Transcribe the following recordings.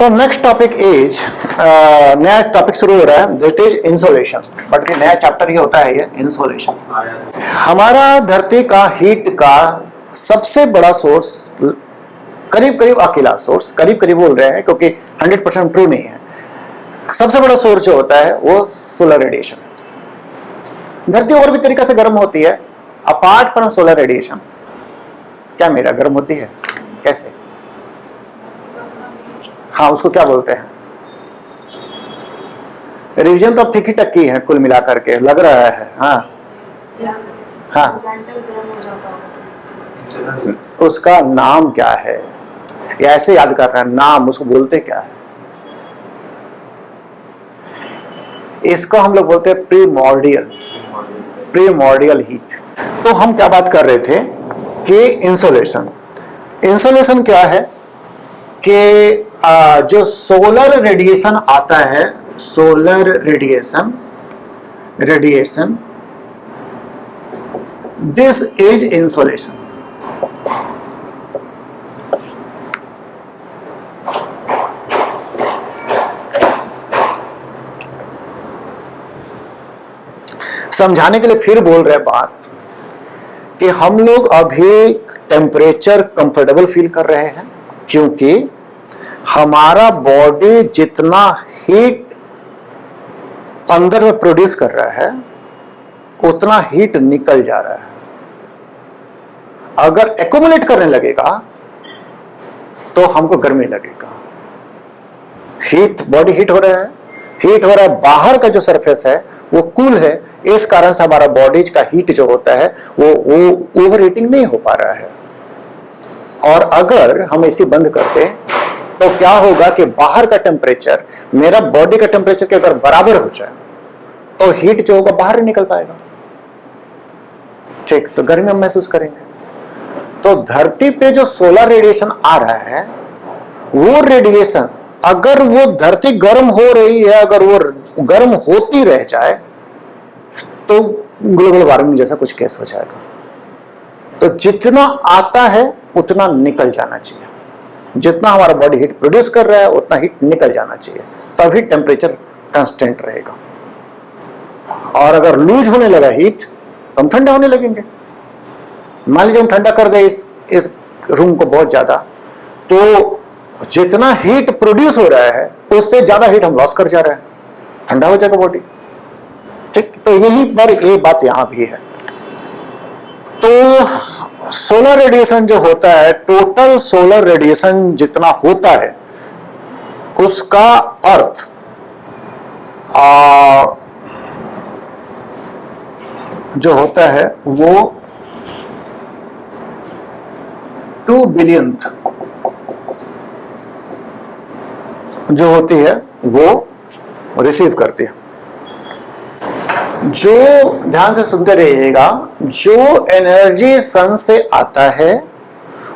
तो next topic is नया topic शुरू हो रहा है, दैट इज इंसोलेशन। बट ये नया चैप्टर ये होता है, ये इंसोलेशन। हमारा धरती का हीट का सबसे बड़ा सोर्स, करीब करीब अकेला सोर्स, करीब करीब बोल रहे हैं क्योंकि 100% ट्रू नहीं है, सबसे बड़ा सोर्स जो होता है वो सोलर रेडिएशन। धरती और भी तरीका से गर्म होती है अपार्ट फ्रॉम सोलर रेडिएशन। क्या मेरा गर्म होती है? कैसे? हाँ, उसको क्या बोलते हैं? रिवीजन तो अब ठीक ही टक्की है कुल मिलाकर के, लग रहा है। हाँ हाँ, उसका नाम क्या है? या ऐसे याद करना है नाम, उसको बोलते क्या है? इसको हम लोग बोलते हैं प्रीमॉर्डियल हीट। तो हम क्या बात कर रहे थे कि इंसोलेशन क्या है कि जो सोलर रेडिएशन आता है, solar radiation this is insolation. समझाने के लिए फिर बोल रहे बात कि हम लोग अभी टेम्परेचर कंफर्टेबल फील कर रहे हैं क्योंकि हमारा बॉडी जितना हीट अंदर में प्रोड्यूस कर रहा है उतना हीट निकल जा रहा है। अगर एक्यूमुलेट करने लगेगा तो हमको गर्मी लगेगा। बॉडी हीट हो रहा है, बाहर का जो सरफेस है वो कूल है, इस कारण से हमारा बॉडी का हीट जो होता है वो ओवर हीटिंग नहीं हो पा रहा है। और अगर हम एसी बंद कर दें तो क्या होगा कि बाहर का टेम्परेचर मेरा बॉडी का टेम्परेचर के अगर बराबर हो जाए तो हीट जो होगा बाहर निकल पाएगा। ठीक, तो गर्मी हम महसूस करेंगे। तो धरती पे जो सोलर रेडिएशन आ रहा है वो रेडिएशन, अगर वो धरती गर्म हो रही है, अगर वो गर्म होती रह जाए तो ग्लोबल वार्मिंग जैसा कुछ केस हो जाएगा। तो जितना आता है उतना निकल जाना चाहिए, जितना हमारा बॉडी हीट प्रोड्यूस कर रहा है उतना हीट निकल जाना चाहिए, तभी टेम्परेचर कांस्टेंट रहेगा। और अगर लूज होने लगा हीट तो हम ठंडा होने लगेंगे। मान लीजिए हम ठंडा कर दे इस रूम को बहुत ज्यादा, तो जितना हीट प्रोड्यूस हो रहा है उससे ज्यादा हीट हम लॉस कर जा रहे हैं, ठंडा हो जाएगा बॉडी। ठीक, तो यही पर ये बात यहां भी है। तो सोलर रेडिएशन जो होता है, टोटल सोलर रेडिएशन जितना होता है उसका अर्थ जो होता है वो 2 बिलियंथ जो होती है वो रिसीव करती है। जो ध्यान से सुनते रहिएगा, जो एनर्जी सन से आता है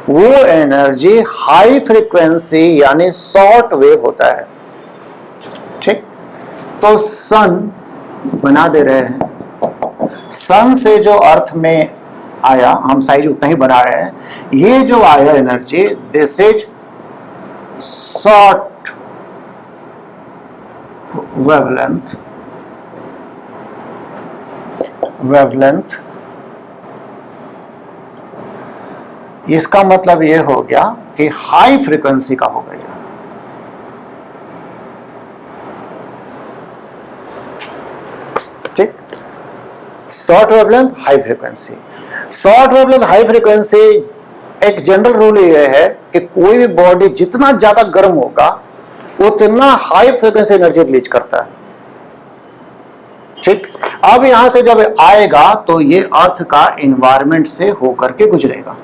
वो एनर्जी हाई फ्रीक्वेंसी यानी शॉर्ट वेव होता है। ठीक, तो सन बना दे रहे हैं, सन से जो अर्थ में आया हम साइज उतना ही बना रहे हैं। ये जो आया energy this is short wavelength. इसका मतलब यह हो गया कि हाई फ्रीक्वेंसी का हो गया। ठीक, short wavelength high frequency. Short wavelength high frequency एक जनरल रूल यह है कि कोई भी बॉडी जितना ज्यादा गर्म होगा उतना हाई फ्रीक्वेंसी एनर्जी रिलीज करता है। ठीक, अब यहां से जब आएगा तो ये अर्थ का एनवायरमेंट से होकर के गुजरेगा,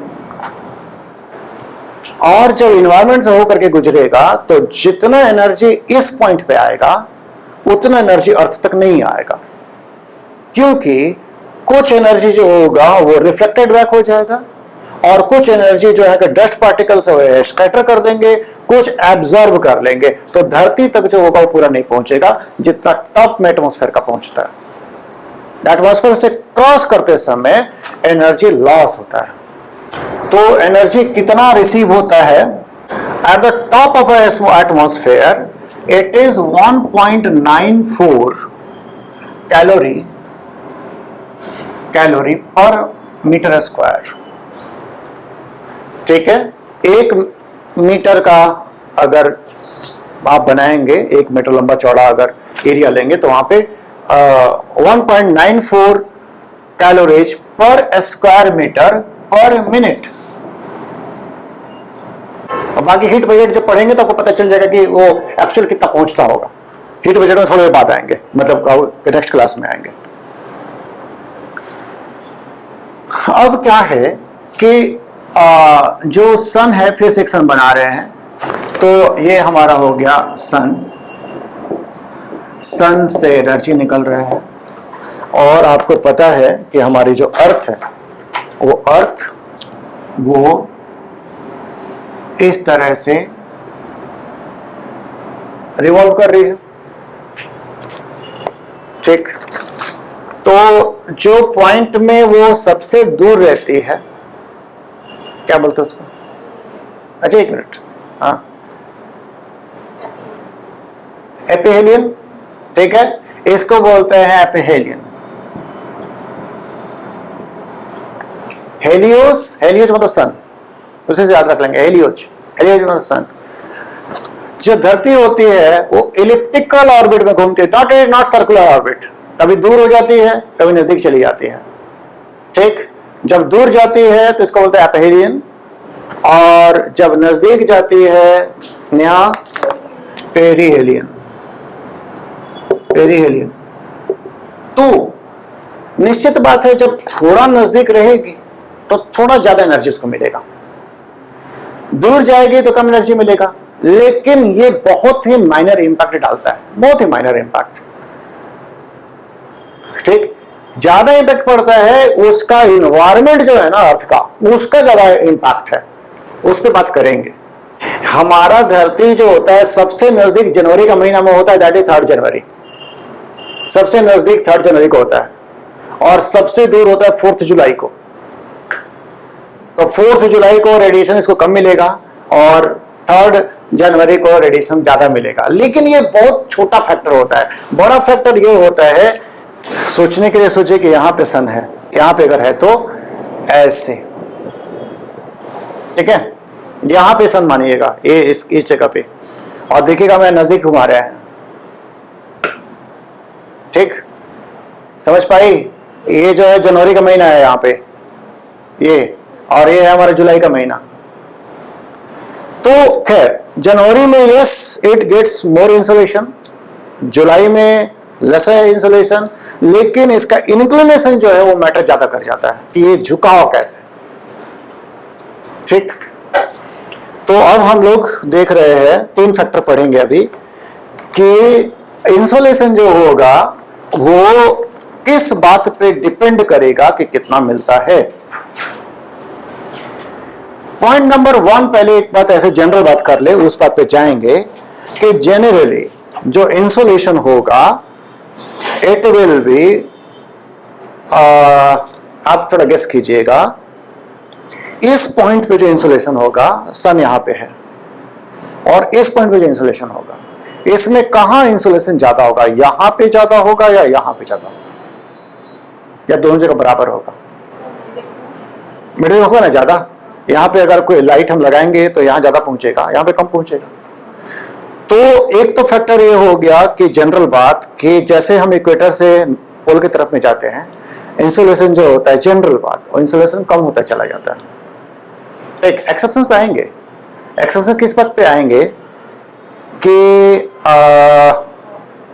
और जब एनवायरमेंट से होकर के गुजरेगा तो जितना एनर्जी इस पॉइंट पे आएगा उतना एनर्जी अर्थ तक नहीं आएगा, क्योंकि कुछ एनर्जी जो होगा वो रिफ्लेक्टेड बैक हो जाएगा और कुछ एनर्जी जो है कि डस्ट पार्टिकल से स्कैटर कर देंगे, कुछ एब्जॉर्ब कर लेंगे। तो धरती तक जो होगा वो पूरा नहीं पहुंचेगा जितना टॉप में एटमॉस्फेयर का पहुंचता है। एटमॉस्फेयर से क्रॉस करते समय एनर्जी लॉस होता है। तो एनर्जी कितना रिसीव होता है At the top of an atmosphere, it is 1.94 calorie पर मीटर स्क्वायर। ठीक है, 1 मीटर का अगर आप बनाएंगे, 1 मीटर लंबा चौड़ा अगर एरिया लेंगे तो वहां पे 1.94 कैलोरीज पर स्क्वायर मीटर पर मिनट। और बाकी हीट बजट जब पढ़ेंगे तो आपको पता चल जाएगा कि वो एक्चुअल कितना पहुंचता होगा। हीट बजट में थोड़ी देर बाद आएंगे, मतलब नेक्स्ट क्लास में आएंगे। अब क्या है कि जो सन है, फिर से एक सन बना रहे हैं, तो ये हमारा हो गया सन। सन से एनर्जी निकल रहा है और आपको पता है कि हमारी जो अर्थ है वो इस तरह से रिवॉल्व कर रही है। ठीक, तो जो पॉइंट में वो सबसे दूर रहती है, क्या बोलते हैं उसको? अच्छा, 1 मिनट। हाँ, एपिहेलियन। ठीक है, इसको बोलते हैं एपिहेलियन। हेलियोस, हेलियोस मतलब सन, उसे से याद रख लेंगे। हेलियोस मतलब सन। जो धरती होती है वो इलिप्टिकल ऑर्बिट में घूमती है, नॉट सर्कुलर ऑर्बिट। कभी दूर हो जाती है, कभी नजदीक चली जाती है। ठीक, जब दूर जाती है तो इसको बोलते हैं एपिहेलियन, और जब नजदीक जाती है नया पेरिहेलियन। पेरिहेलियन तो निश्चित बात है, जब थोड़ा नजदीक रहेगी तो थोड़ा ज्यादा एनर्जी उसको मिलेगा, दूर जाएगी तो कम एनर्जी मिलेगा। लेकिन ये बहुत ही माइनर इंपैक्ट डालता है, बहुत ही माइनर इंपैक्ट। ठीक, ज्यादा इंपैक्ट पड़ता है उसका इन्वायरमेंट जो है ना अर्थ का, उसका ज्यादा इंपैक्ट है, उस पर बात करेंगे। हमारा धरती जो होता है सबसे नजदीक जनवरी का महीना में होता है, दैट इज 3 जनवरी। सबसे नजदीक 3 जनवरी को होता है और सबसे दूर होता है 4 जुलाई को। तो 4 जुलाई को रेडिएशन इसको कम मिलेगा और 3 जनवरी को रेडिएशन ज्यादा मिलेगा। लेकिन ये बहुत छोटा फैक्टर होता है। बड़ा फैक्टर ये होता है, सोचने के लिए सोचे कि यहां पे सन है, यहां पे अगर है तो ऐसे। ठीक है, यहां पे सन मानिएगा, ये इस जगह पे, और देखिएगा मैं नजदीक घुमा रहे हैं। ठीक, समझ पाई? ये जो है जनवरी का महीना है यहाँ पे ये, और ये है हमारा जुलाई का महीना। तो खैर जनवरी में yes it gets more insolation, जुलाई में लेसर इंसुलेशन, लेकिन इसका इंक्लिनेशन जो है वो मैटर ज्यादा कर जाता है कि ये झुकाव कैसे। ठीक, तो अब हम लोग देख रहे हैं 3 फैक्टर पढ़ेंगे अभी कि इंसुलेशन जो होगा वो किस बात पे डिपेंड करेगा कि कितना मिलता है। पॉइंट नंबर 1, पहले एक बात ऐसे जनरल बात कर ले, उस बात पे जाएंगे कि जनरली जो इंसुलेशन होगा इट विल बी, आप थोड़ा गेस कीजिएगा, इस पॉइंट पे जो इंसुलेशन होगा, सन यहां पे है, और इस पॉइंट पे जो इंसुलेशन होगा, इसमें कहां इंसुलेशन ज्यादा होगा? यहां पे ज्यादा होगा या यहां पे ज्यादा होगा, या दोनों जगह बराबर होगा? मिडिल में होगा ना ज्यादा। यहां पे अगर कोई लाइट हम लगाएंगे तो यहां ज्यादा पहुंचेगा, यहां पे कम पहुंचेगा। तो एक तो फैक्टर ये हो गया कि जनरल बात कि जैसे हम इक्वेटर से पोल की तरफ में जाते हैं, इंसुलेशन जो होता है जनरल बात, और इंसुलेशन कम होता चला जाता है। एक एक्सेप्शंस आएंगे। एक्सेप्शन किस बात पे आएंगे कि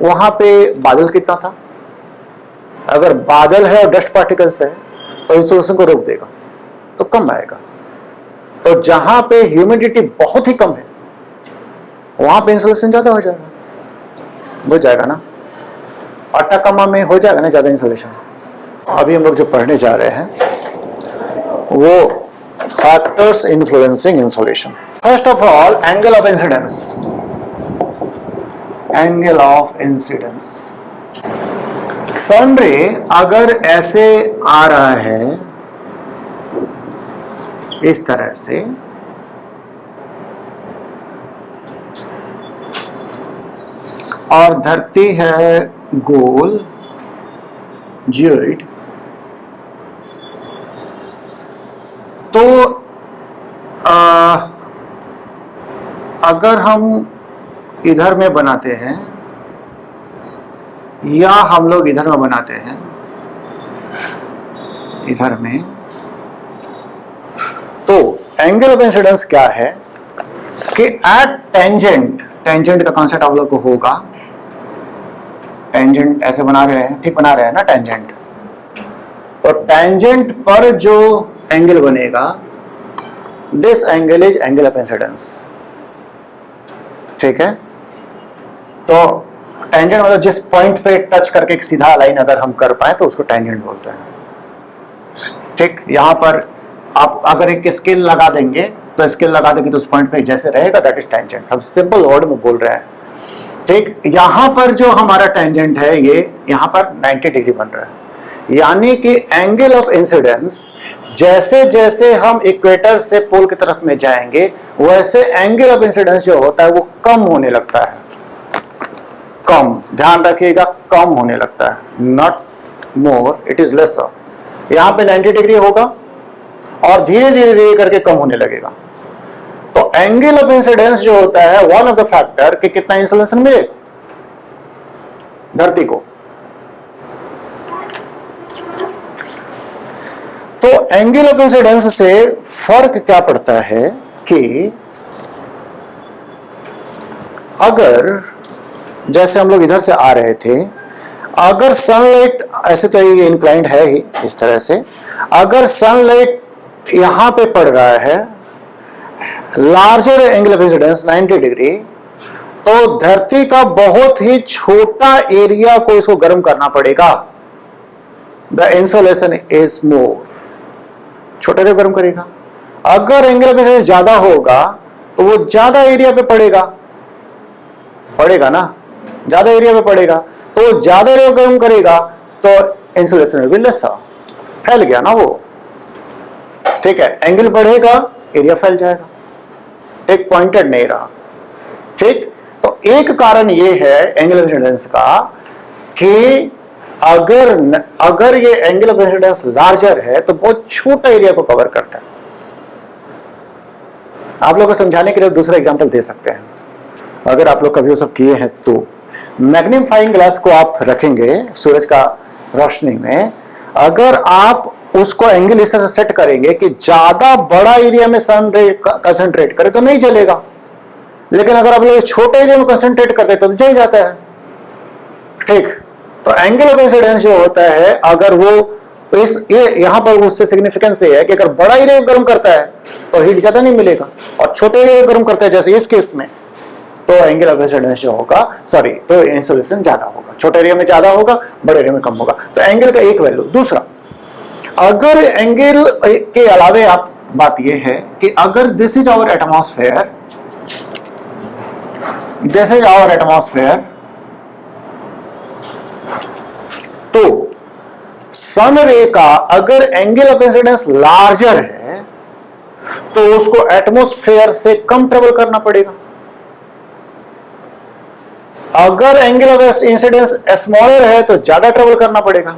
वहां पे बादल कितना था, अगर बादल है और डस्ट पार्टिकल्स है तो इंसुलेशन को रोक देगा, तो कम आएगा। तो जहां पे ह्यूमिडिटी बहुत ही कम है वहां पे इंसुलेशन ज्यादा हो जाएगा ना। अटाकामा में हो जाएगा ना ज्यादा इंसुलेशन। अभी हम लोग जो पढ़ने जा रहे हैं वो factors influencing insolation. First of all, angle of incidence. Angle of incidence, sun ray अगर ऐसे आ रहा है इस तरह से, और धरती है गोल जियोइड, तो अगर हम इधर में बनाते हैं या हम लोग इधर में बनाते हैं, इधर में, तो एंगल ऑफ इंसिडेंस क्या है कि एट टेंजेंट, टेंजेंट का कॉन्सेप्ट आप लोग को होगा, टेंजेंट ऐसे बना रहे हैं, ठीक बना रहे हैं ना टेंजेंट, तो टेंजेंट पर जो एंगल बनेगा, this angle is angle of incidence, ठीक है। तो टेंजेंट मतलब जिस पॉइंट पे टच करके एक सीधा लाइन अगर हम कर पाए तो उसको टेंजेंट बोलते हैं, ठीक। यहां पर आप अगर एक स्केल लगा देंगे तो स्केल लगा देंगे तो उस पॉइंट पे जैसे रहेगा दैट इज टेंजेंट, हम सिंपल वर्ड में बोल रहे हैं, ठीक। यहां पर जो हमारा टेंजेंट है ये यहां पर 90 डिग्री बन रहा है, यानी कि एंगल ऑफ इंसिडेंस जैसे जैसे हम इक्वेटर से पोल की तरफ में जाएंगे वैसे एंगल ऑफ इंसिडेंस जो होता है वो कम होने लगता है, कम, ध्यान रखिएगा, कम होने लगता है, not more, it is lesser. यहां पे 90 डिग्री होगा और धीरे धीरे धीरे करके कम होने लगेगा। तो एंगल ऑफ इंसिडेंस जो होता है वन ऑफ द फैक्टर कि कितना इंसुलेशन मिलेगा धरती को। तो एंगल ऑफ इंसिडेंस से फर्क क्या पड़ता है कि अगर जैसे हम लोग इधर से आ रहे थे, अगर सनलाइट, ऐसे तो ये इंक्लाइंड है ही इस तरह से, अगर सनलाइट यहां पे पड़ रहा है larger angle of incidence 90 degree, तो धरती का बहुत ही छोटा एरिया को इसको गर्म करना पड़ेगा, द इंसुलेशन इज मोर, छोटे एरिया गर्म करेगा। अगर एंगल ऑफ इंसिडेंस ज्यादा होगा तो वो ज्यादा एरिया पे पड़ेगा, पड़ेगा ना, ज्यादा एरिया पे पड़ेगा, तो ज्यादा एरिया गर्म करेगा तो इंसुलेशन भी लेसा, फैल गया ना वो, ठीक है। एंगल बढ़ेगा एरिया फैल जाएगा, एक पॉइंटेड नहीं रहा, ठीक। तो एक कारण ये है एंगल ऑफ इंसिडेंस का कि अगर ये एंगल ऑफ इंसिडेंस लार्जर है तो बहुत छोटा एरिया को कवर करता है। आप लोगों को समझाने के लिए दूसरा एग्जांपल दे सकते हैं, अगर आप लोग कभी वो सब किए हैं तो। मैग्नीफाइंग ग्लास को आप रखेंगे सूरज का रोशनी में, अगर आप उसको एंगल इस तरह से सेट करेंगे कि ज्यादा बड़ा एरिया में सन रे कंसंट्रेट करे तो नहीं जलेगा, लेकिन अगर आप लोग छोटे एरिया में कंसंट्रेट करते तो जल जाता है, ठीक। तो एंगल ऑफ इंसिडेंस जो होता है, अगर वो ये यहां पर उससे सिग्निफिकेंस ये है कि अगर बड़ा एरिया गर्म करता है तो हीट ज्यादा नहीं मिलेगा, और छोटे एरिया गर्म करता है जैसे इस केस में, तो एंगल ऑफ इंसिडेंस जो होगा, सॉरी, तो इंसुलेशन ज्यादा होगा, छोटे एरिया में ज्यादा होगा, बड़े एरिया में कम होगा। तो एंगल का एक वैल्यू। दूसरा, अगर एंगल के अलावे आप बात यह है कि अगर this is our atmosphere, this is our atmosphere, तो सन रे का अगर एंगल ऑफ इंसिडेंस लार्जर है तो उसको एटमॉस्फेयर से कम ट्रेवल करना पड़ेगा। अगर एंगल ऑफ इंसिडेंस स्मॉलर है तो ज्यादा ट्रेवल करना पड़ेगा।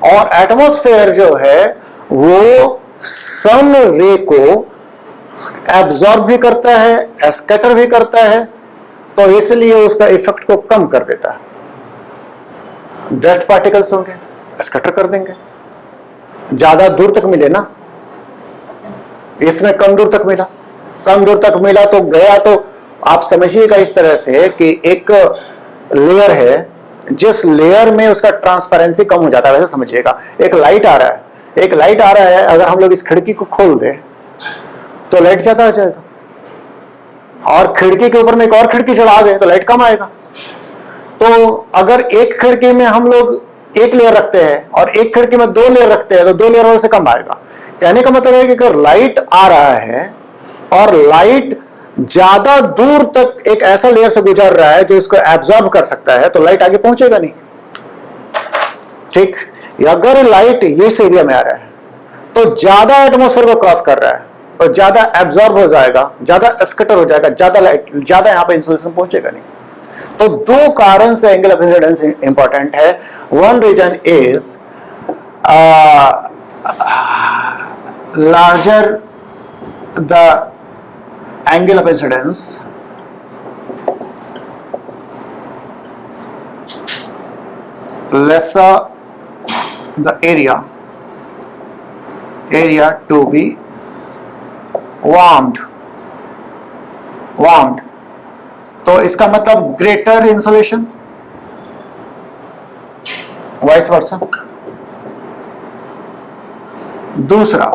और एटमॉस्फेयर जो है वो सन रे को एब्जॉर्ब भी करता है, स्कैटर भी करता है, तो इसलिए उसका इफेक्ट को कम कर देता है। डस्ट पार्टिकल्स होंगे, स्कैटर कर देंगे, ज्यादा दूर तक मिले ना, इसमें कम दूर तक मिला, कम दूर तक मिला तो गया। तो आप समझिएगा इस तरह से कि एक लेयर है जिस लेयर में उसका ट्रांसपेरेंसी कम हो जाता है, वैसे समझिएगा एक लाइट आ रहा है, एक लाइट आ रहा है, अगर हम लोग इस खिड़की को खोल दें तो लाइट ज्यादा आ जाएगा, और खिड़की के ऊपर में एक और खिड़की चढ़ा दें तो लाइट कम आएगा। तो अगर एक खिड़की में हम लोग एक लेयर रखते हैं और एक खिड़की में दो लेयर रखते हैं तो दो लेयर से कम आएगा। कहने का मतलब है कि अगर लाइट आ रहा है और लाइट ज्यादा दूर तक एक ऐसा लेयर से गुजर रहा है जो इसको एब्जॉर्ब कर सकता है, तो लाइट आगे पहुंचेगा नहीं, ठीक। अगर लाइट इस एरिया में आ रहा है तो ज्यादा एटमॉस्फेयर को क्रॉस कर रहा है तो ज्यादा एब्जॉर्ब हो जाएगा, ज्यादा स्कैटर हो जाएगा, ज्यादा लाइट, ज्यादा यहां पे इंसुलेशन पहुंचेगा नहीं। तो दो कारण से एंगल ऑफ इंसिडेंस इंपॉर्टेंट है. One reason is larger the angle of incidence, lesser the area to be warmed. तो इसका मतलब greater insulation, vice versa. दूसरा,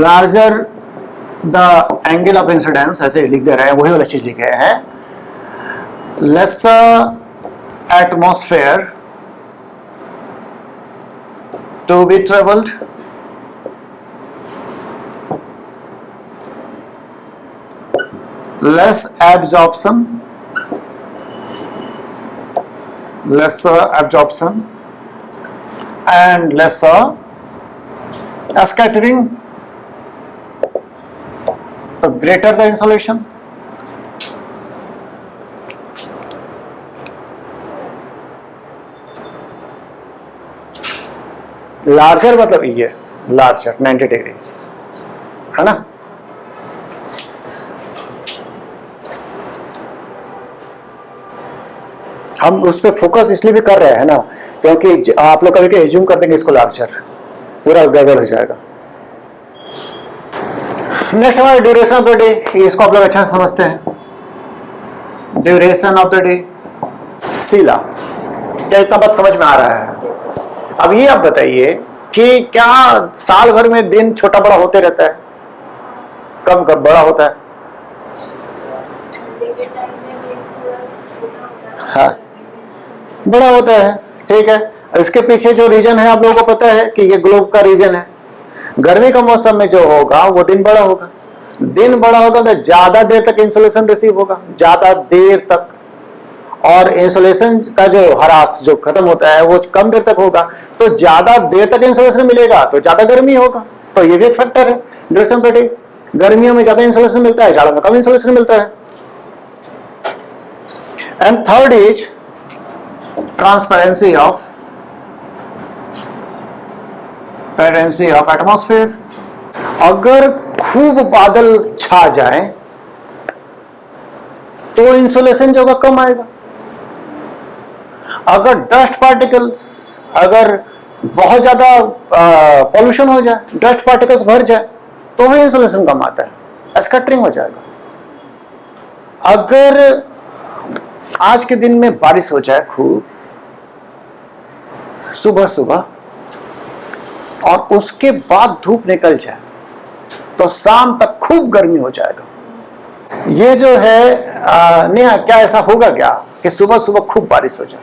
larger the angle of incidence, ऐसे लिख दे रहे हैं, वही वाला चीज लिखे हैं, lesser atmosphere to be traveled, less absorption, lesser absorption and lesser scattering, the greater the insulation. Larger मतलब ये लार्जर 90 डिग्री है ना. हम उस पर फोकस इसलिए भी कर रहे हैं ना क्योंकि आप लोग कभी एज्यूम कर देंगे इसको लार्जर, पूरा गड़बड़ हो जाएगा. नेक्स्ट हमारा ड्यूरेशन ऑफ द डे, इसको आप लोग अच्छा से समझते हैं. ड्यूरेशन ऑफ द डे, सीला, क्या इतना बात समझ में आ रहा है? अब ये आप बताइए कि क्या साल भर में दिन छोटा बड़ा होते रहता है, कम कम बड़ा होता है? हाँ, बड़ा होता है. ठीक है, इसके पीछे जो रीजन है आप लोगों को पता है कि ये ग्लोब का रीजन है. गर्मी का मौसम में जो होगा वो दिन बड़ा होगा. दिन बड़ा होगा तो ज्यादा देर तक इंसुलेशन रिसीव होगा, ज्यादा देर तक, और इंसुलेशन का जो हरास जो खत्म होता है वो कम देर तक होगा. तो ज्यादा देर तक इंसुलेशन मिलेगा तो ज्यादा गर्मी होगा. तो ये भी एक फैक्टर है ड्यूरेशन पर डे. गर्मियों में ज्यादा इंसुलेशन मिलता है, जाड़ों में कम इंसुलेशन मिलता है. And third is transparency of atmosphere. अगर खूब बादल छा जाए तो इंसुलेशन जो होगा कम आएगा. अगर डस्ट पार्टिकल्स, अगर बहुत ज्यादा पॉल्यूशन हो जाए, डस्ट पार्टिकल्स भर जाए तो भी इंसुलेशन कम आता है, स्कैटरिंग हो जाएगा. अगर आज के दिन में बारिश हो जाए खूब सुबह सुबह और उसके बाद धूप निकल जाए तो शाम तक खूब गर्मी हो जाएगा. ये जो है नेहा, क्या ऐसा होगा क्या कि सुबह सुबह खूब बारिश हो जाए,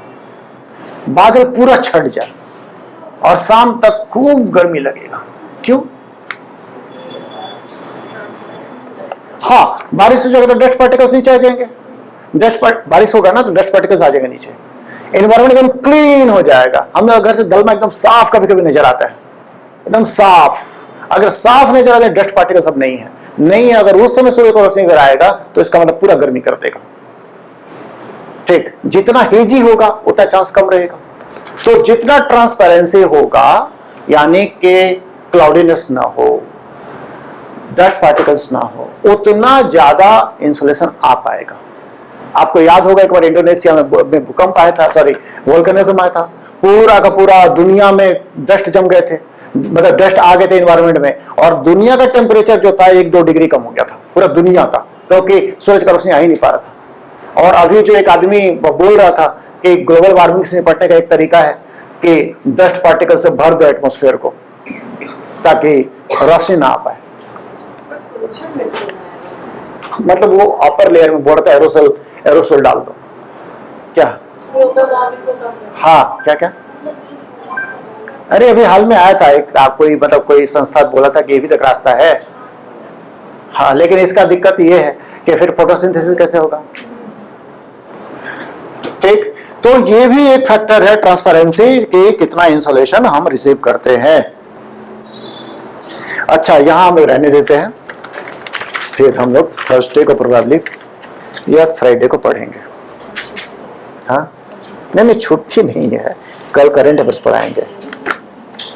बादल पूरा छट जाए और शाम तक खूब गर्मी लगेगा? क्यों? हाँ, बारिश हो जाएगा तो डस्ट पार्टिकल्स नीचे आ जाएंगे. बारिश होगा ना तो डस्ट पार्टिकल्स आ जाएंगे नीचे, एनवायरमेंट एकदम क्लीन हो जाएगा. हम लोग घर से दलमा एकदम साफ कभी कभी नजर आता है, एकदम साफ. अगर साफ नजर आता है डस्ट पार्टिकल सब नहीं है. अगर उस समय सूर्य का रोशनी अगर आएगा तो इसका मतलब पूरा गर्मी कर देगा. ठीक, जितना हेजी होगा उतना चांस कम रहेगा. तो जितना ट्रांसपेरेंसी होगा, यानी कि क्लाउडीनेस ना हो, डस्ट पार्टिकल्स ना हो, उतना ज्यादा इंसुलेशन आ पाएगा. आपको याद होगा एक बार इंडोनेशिया में भूकंप आया था, सॉरी वोल्केनिज्म आया था. पूरा का पूरा दुनिया में डस्ट जम गए थे, मतलब डस्ट आ गए थे एनवायरमेंट में, और दुनिया का टेम्परेचर जो था 1-2 डिग्री कम हो गया था पूरा दुनिया का, क्योंकि सूरज का रोशनी आ ही नहीं पा रहा था. और अभी जो एक आदमी बोल रहा था कि ग्लोबल वार्मिंग से निपटने का एक तरीका है कि डस्ट पार्टिकल से भर दो एटमॉस्फेयर को ताकि रोशनी ना आ पाए. मतलब वो अपर लेयर में बोलता है एरोसोल डाल दो. क्या? हाँ, क्या? अरे अभी हाल में आया था एक, आप कोई संस्था बोला था कि ये भी तक रास्ता है. हाँ, लेकिन इसका दिक्कत ये है कि फिर फोटोसिंथेसिस कैसे होगा. ठीक, तो ये भी एक फैक्टर है ट्रांसपेरेंसी कि कितना इंसुलेशन हम रिसीव करते हैं. अच्छा, यहां हम रहने देते हैं, फिर हम लोग थर्सडे को प्रोबेबली या फ्राइडे को पढ़ेंगे। हाँ नहीं छुट्टी नहीं है, कल करंट अफेयर्स पढ़ाएंगे।